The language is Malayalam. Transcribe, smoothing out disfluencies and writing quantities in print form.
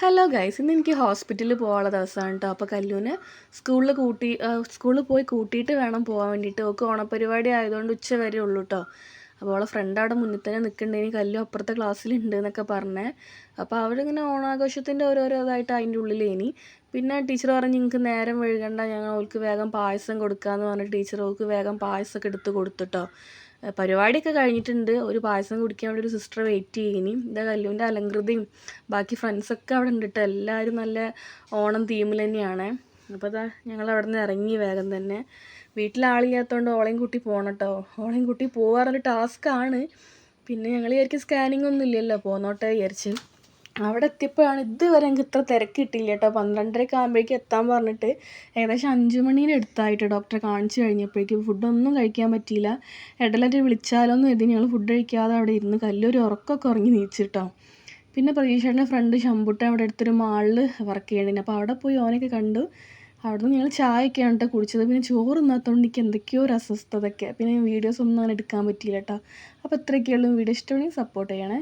ഹലോ ഗൈസ്, ഇന്ന് എനിക്ക് ഹോസ്പിറ്റലിൽ പോകാനുള്ള ദിവസമാണ് കേട്ടോ. അപ്പോൾ കല്ലൂനെ സ്കൂളിൽ പോയി കൂട്ടിയിട്ട് വേണം പോകാൻ വേണ്ടിയിട്ട്. ഓൾക്ക് ഓണപ്പരിപാടി ആയതുകൊണ്ട് ഉച്ച വരെ ഉള്ളൂ കേട്ടോ. അപ്പോൾ അവളെ ഫ്രണ്ട് അവിടെ മുന്നിൽ തന്നെ നിൽക്കുന്നുണ്ടെങ്കിൽ കല്ലു അപ്പുറത്തെ ക്ലാസ്സിലുണ്ട് എന്നൊക്കെ പറഞ്ഞേ. അപ്പോൾ അവരിങ്ങനെ ഓണാഘോഷത്തിൻ്റെ ഓരോരോ ഇതായിട്ട് അതിൻ്റെ ഉള്ളിലേനി. പിന്നെ ടീച്ചർ പറഞ്ഞ് നിങ്ങൾക്ക് നേരം വൈകണ്ട, ഞങ്ങൾ ഓൾക്ക് വേഗം പായസം കൊടുക്കാമെന്ന് പറഞ്ഞിട്ട് ടീച്ചർ ഓൾക്ക് വേഗം പായസമൊക്കെ എടുത്ത് കൊടുത്തുട്ടോ. പരിപാടിയൊക്കെ കഴിഞ്ഞിട്ടുണ്ട്. ഒരു പായസം കുടിക്കാൻ വേണ്ടി ഒരു സിസ്റ്റർ വെയിറ്റ് ചെയ്യുന്നു. ഇതാ കല്ലുവിൻ്റെ അലങ്കൃതിയും ബാക്കി ഫ്രണ്ട്സൊക്കെ അവിടെ ഉണ്ട് കേട്ടോ. എല്ലാവരും നല്ല ഓണം തീമിൽ തന്നെയാണ്. അപ്പോൾ ഇതാ ഞങ്ങൾ അവിടെ നിന്ന് ഇറങ്ങി വേഗം തന്നെ. വീട്ടിലാളില്ലാത്തതുകൊണ്ട് ഓളയും കുട്ടി പോകണം കേട്ടോ. ഓളയും കുട്ടി പോകാറൊരു ടാസ്ക്കാണ്. പിന്നെ ഞങ്ങൾ വിചാരിക്കും സ്കാനിങ് ഒന്നും ഇല്ലല്ലോ, പോന്നോട്ടെ വിചാരിച്ച്. അവിടെ എത്തിയപ്പോഴാണ് ഇതുവരെ എനിക്ക് ഇത്ര തിരക്ക് കിട്ടിയില്ല കേട്ടോ. 12:30 ആകുമ്പോഴേക്കും എത്താൻ പറഞ്ഞിട്ട് ഏകദേശം 5 മണീൻ്റെ അടുത്തായിട്ട് ഡോക്ടറെ കാണിച്ച് കഴിഞ്ഞപ്പോഴേക്കും ഫുഡൊന്നും കഴിക്കാൻ പറ്റിയില്ല. ഇടയിലൊരു വിളിച്ചാലോന്ന് കരുതി ഞങ്ങൾ ഫുഡ് കഴിക്കാതെ അവിടെ ഇരുന്ന് കല്ലൊരു ഉറക്കമൊക്കെ ഉറങ്ങി നീച്ചിട്ടോ. പിന്നെ പ്രതീക്ഷയുടെ ഫ്രണ്ട് ശമ്പുട്ടൻ അവിടെ അടുത്തൊരു മാളിൽ വർക്ക് ചെയ്യണേന്. അപ്പോൾ അവിടെ പോയി ഓനൊക്കെ കണ്ടു. അവിടെ നിന്ന് ഞങ്ങൾ ചായയൊക്കെയാണ് കേട്ടോ കുടിച്ചത്. പിന്നെ ചോറ് തിന്നാത്തതുകൊണ്ട് എനിക്ക് എന്തൊക്കെയോ ഒരു അസ്വസ്ഥതയൊക്കെ. പിന്നെ വീഡിയോസ് ഒന്നും അങ്ങനെ എടുക്കാൻ പറ്റിയില്ല കേട്ടോ. അപ്പോൾ ഇത്രയൊക്കെയുള്ളൂ. വീഡിയോ ഇഷ്ടമാണെങ്കിൽ സപ്പോർട്ട് ചെയ്യണേ.